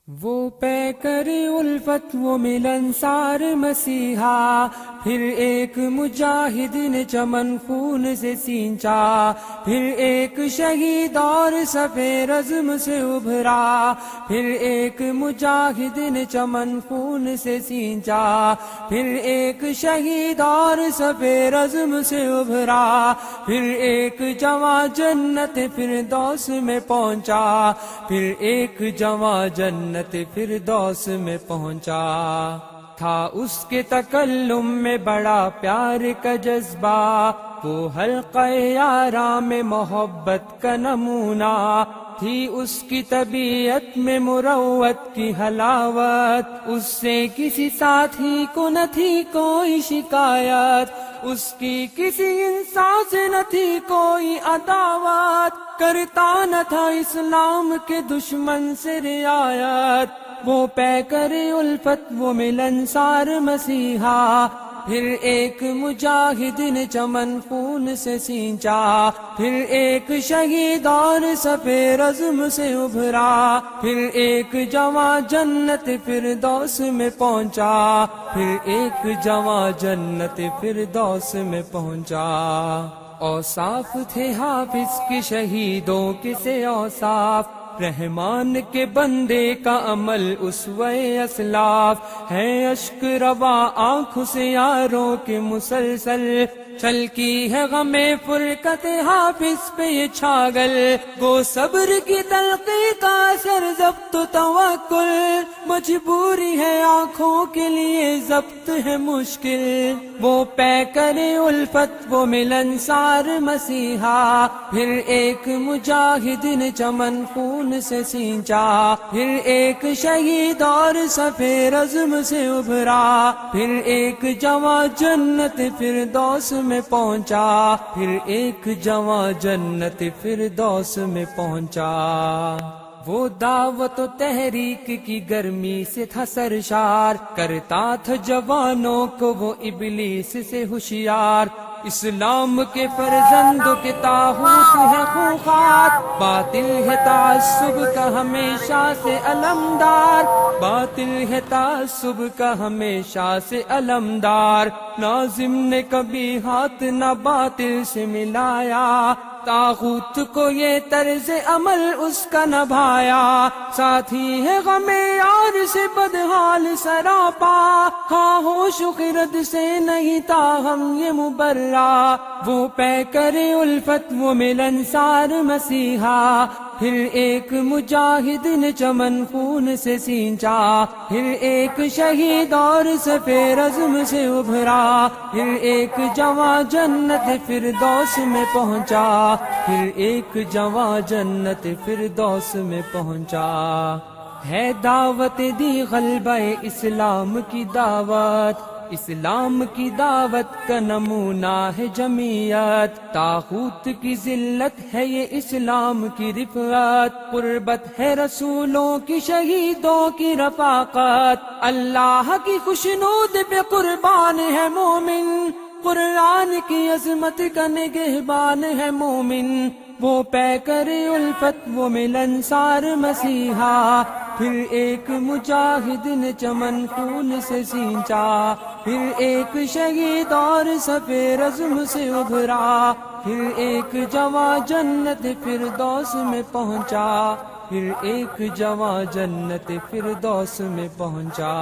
وہ پے کر الفت وہ ملنسار مسیحا، پھر ایک مجاہد نے چمن خون سے سینچا، پھر ایک شہید اور صفِ رزم سے ابھرا، پھر ایک مجاہد نے چمن خون سے سینچا، پھر ایک شہید اور صفِ رزم سے ابھرا، پھر ایک جواں جنت فردوس میں پہنچا، پھر ایک جواں جنت فردوس میں پہنچا۔ تھا اس کے تکلم میں بڑا پیار کا جذبہ، وہ حلقہ یاراں میں محبت کا نمونہ، تھی اس کی طبیعت میں مروت کی حلاوت، اس سے کسی ساتھی کو نہ تھی کوئی شکایت، اس کی کسی انسان سے نہ تھی کوئی عداوت، کرتا نہ تھا اسلام کے دشمن سے رعایت۔ وہ پے کر الفت وہ ملنسار مسیحا، پھر ایک مجاہد نے چمن خون سے سینچا، پھر ایک شہید اور صفِ رزم سے ابھرا، پھر ایک جواں جنت فردوس میں پہنچا، پھر ایک جواں جنت فردوس میں پہنچا۔ اوصاف تھے حافظ کے شہیدوں کے سے اوصاف، رحمان کے بندے کا عمل اسوہ اسلاف، ہے اشک روا آنکھوں سے یاروں کے مسلسل، چھلکی ہے غم فرقت حافظ پہ یہ چھاگل، گو صبر کی تلقی کا اثر ضبط و توکل، مجبوری ہے آنکھوں کے لیے ضبط ہے مشکل۔ وہ پے کر الفت وہ ملنسار مسیحا، پھر ایک مجاہد نے چمن خون سے سینچا، پھر ایک شہید اور صفِ رزم سے ابھرا، پھر ایک جواں جنت فردوس میں پہنچا، پھر ایک جواں جنت فردوس میں پہنچا۔ وہ دعوت و تحریک کی گرمی سے تھا سرشار، کرتا تھا جوانوں کو وہ ابلیس سے ہوشیار، اسلام کے فرزندوں کے طاغوت ہے خوخار، باطل ہے تعصب کا ہمیشہ سے علمدار، باطل ہے تعصب کا ہمیشہ سے علمدار، ناظم نے کبھی ہاتھ نہ باطل سے ملایا، طاغوت کو یہ طرز عمل اس کا نہ بھایا، ساتھی ہے غم یار سے بدحال سراپا، ہاں ہوش و خرد سے نہیں تاہم یہ مبرا۔ وہ پے کر الفت وہ ملنسار مسیحا، پھر ایک مجاہد نے چمن خون سے سینچا، پھر ایک شہید اور صفِ رزم سے ابھرا، پھر ایک جواں جنت فردوس میں پہنچا، پھر ایک جواں جنت فردوس میں پہنچا۔ ہے دعوت دی غلبہ اسلام کی دعوت، اسلام کی دعوت کا نمونہ ہے جمعیت، طاغوت کی ذلت ہے یہ اسلام کی رفعت، قربت ہے رسولوں کی شہیدوں کی رفاقت، اللہ کی خوشنود پہ قربان ہے مومن، قرآن کی عظمت کا نگہبان ہے مومن۔ وہ پے کر الفت وہ ملنسار مسیحا، پھر ایک مجاہد نے چمن خون سے سینچا، پھر ایک شہید اور صفِ رزم سے ابھرا، پھر ایک جواں جنت فردوس میں پہنچا، پھر ایک جواں جنت فردوس میں پہنچا۔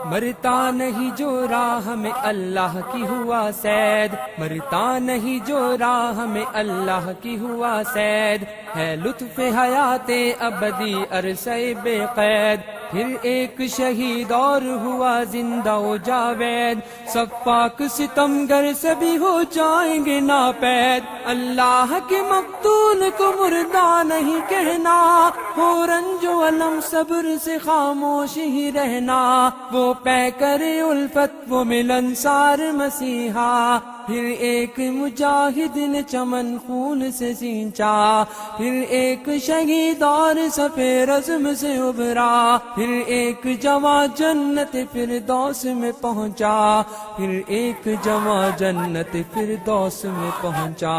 مرتا نہیں جو راہ میں اللہ کی ہوا سید، مرتا نہیں جو راہ میں اللہ کی ہوا سید، ہے لطف حیات ابدی عرصہ بے قید، پھر ایک شہید اور ہوا زندہ و جاوید، سب پاک ستمگر سبھی ہو جائیں گے ناپید، اللہ کے مقتول کو مردہ نہیں کہنا، ہو رنج و علم صبر سے خاموش ہی رہنا۔ وہ پے کر الفت وہ ملنسار مسیحا، پھر ایک مجاہد نے چمن خون سے سینچا، پھر ایک شہید اور سفید عزم سے ابھرا، پھر ایک جواں جنت فردوس میں پہنچا، پھر ایک جواں جنت فردوس میں پہنچا،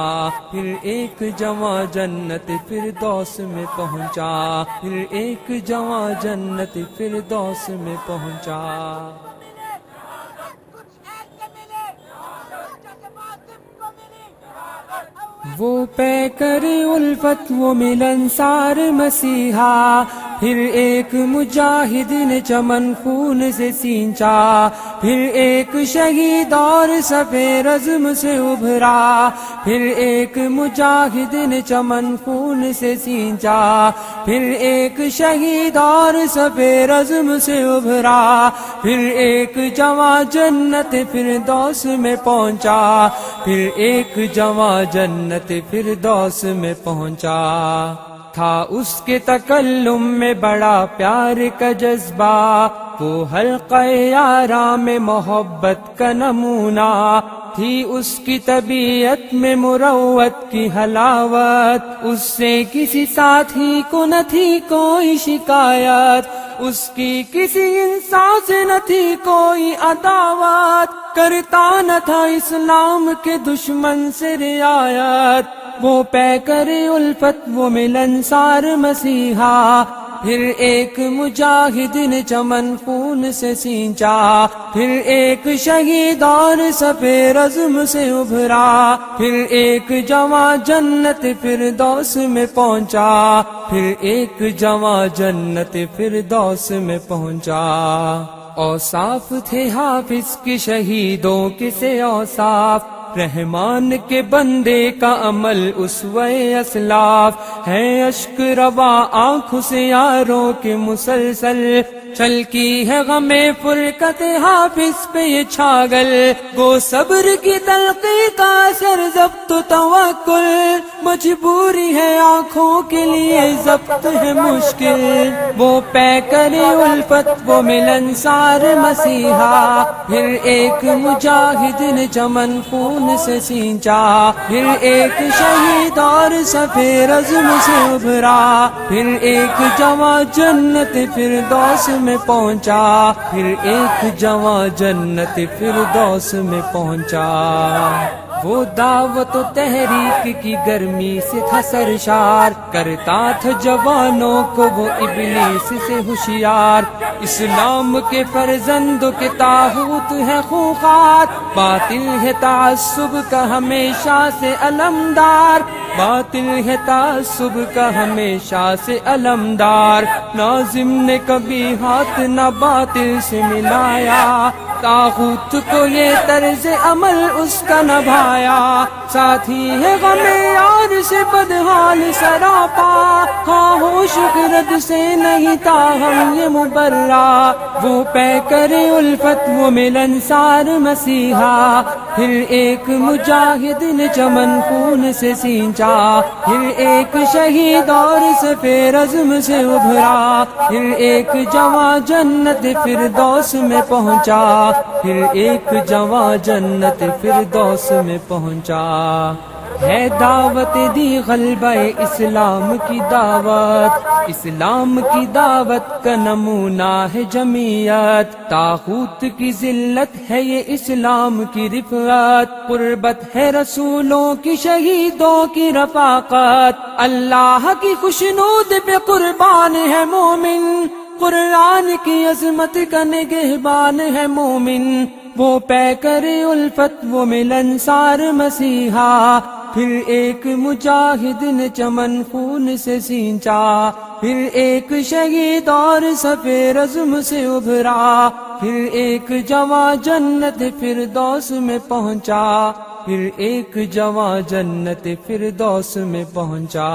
پھر ایک جواں جنت فردوس میں پہنچا، پھر ایک جواں جنت فردوس میں پہنچا۔ وہ پیکر الفت وہ ملنسار مسیحا، پھر ایک مجاہد نے چمن خون سے سینچا، پھر ایک شہید اور سفید عزم سے ابھرا، پھر ایک مجاہد نے چمن خون سے سینچا، پھر ایک شہید اور سفید عزم سے ابھرا، پھر ایک جواں جنت فردوس میں پہنچا، پھر ایک جواں جنت فردوس میں پہنچا۔ تھا اس کے تکلم میں بڑا پیار کا جذبہ، وہ حلقہ آرام محبت کا نمونہ، تھی اس کی طبیعت میں مروت کی حلاوت، اس سے کسی ساتھی کو نہ تھی کوئی شکایت، اس کی کسی انسان سے نہ تھی کوئی عداوت، کرتا نہ تھا اسلام کے دشمن سے رعایت۔ وہ پیکر الفت وہ ملنسار مسیحا، پھر ایک مجاہد نے چمن خون سے سینچا، پھر ایک شہید اور سفید عزم سے ابھرا، پھر ایک جواں جنت فردوس میں پہنچا، پھر ایک جواں جنت فردوس میں پہنچا۔ اوصاف تھے حافظ کے شہیدوں کے سے اوصاف، رحمان کے بندے کا عمل اسوہ اسلاف، ہے اشک روا آنکھوں سے یاروں کے مسلسل، چھلکی ہے غم فرقت حافظ پہ یہ چھاگل، گو صبر کی تلقی کا اثر ضبط و توکل، مجبوری ہے آنکھوں کے لیے ضبط ہے مشکل۔ وہ پیکر الفت وہ ملنسار مسیحا، پھر ایک مجاہد نے چمن خون سے سینچا، پھر ایک شہید اور سفید عزم سے ابھرا، پھر ایک جواں جنت فردوس میں پہنچا، پھر ایک جواں جنت فردوس میں پہنچا۔ وہ دعوت و تحریک کی گرمی سے تھا سرشار، کرتا تھا جوانوں کو وہ ابلیس سے ہوشیار، اسلام کے فرزندوں کے طاغوت ہے خوخار، باطل ہے تعصب کا ہمیشہ سے علمدار، باطل ہے تعصب کا ہمیشہ سے علمدار، ناظم نے کبھی ہاتھ نہ باطل سے ملایا، طاغوت کو یہ طرز عمل اس کا نبھایا، ساتھی ہے غم یار سے بدحال سراپا، ہاں ہو شکرت سے نہیں تاہم یہ مبرا۔ وہ پیکر الفت وہ ملنسار مسیحا، پھر ایک مجاہد نے چمن خون سے سینچا، پھر ایک شہید اور سفید عزم سے ابھرا، پھر ایک جواں جنت فردوس میں پہنچا، پھر ایک جواں جنت فردوس میں پہنچا۔ ہے دعوت دی غلبہ اسلام کی دعوت، اسلام کی دعوت کا نمونہ ہے جمعیت، طاغوت کی ذلت ہے یہ اسلام کی رفعت، قربت ہے رسولوں کی شہیدوں کی رفاقت، اللہ کی خوشنود پہ قربان ہے مومن، قرآن کی عظمت کا نگہبان ہے مومن۔ وہ پیکر الفت وہ ملنسار مسیحا، پھر ایک مجاہد نے چمن خون سے سینچا، پھر ایک شہید اور سفید عزم سے ابھرا، پھر ایک جواں جنت فردوس میں پہنچا، پھر ایک جواں جنت فردوس میں پہنچا۔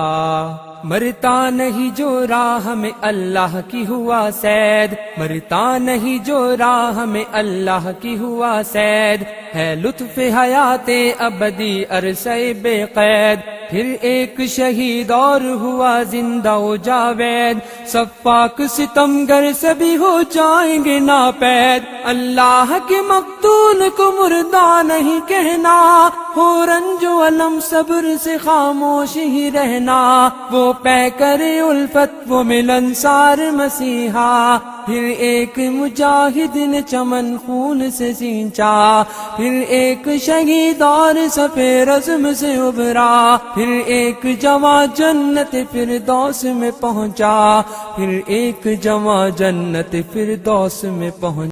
مرتا نہیں جو راہ میں اللہ کی ہوا سید، مرتا نہیں جو راہ میں اللہ کی ہوا سید، ہے لطف حیات ابدی عرصہ بے قید، پھر ایک شہید اور ہوا زندہ و جاوید، سب پاک ستمگر سبھی ہو جائیں گے ناپید، اللہ کے مقتول کو مردہ نہیں کہنا، ہو رنج و علم صبر سے خاموش ہی رہنا، وہ پیکر الفت وہ ملنسار مسیحا، پھر ایک مجاہد نے چمن خون سے سینچا، پھر ایک شہید اور صفِ رزم سے ابھرا، پھر ایک جواں جنت فردوس میں پہنچا، پھر ایک جواں جنت فردوس میں پہنچا۔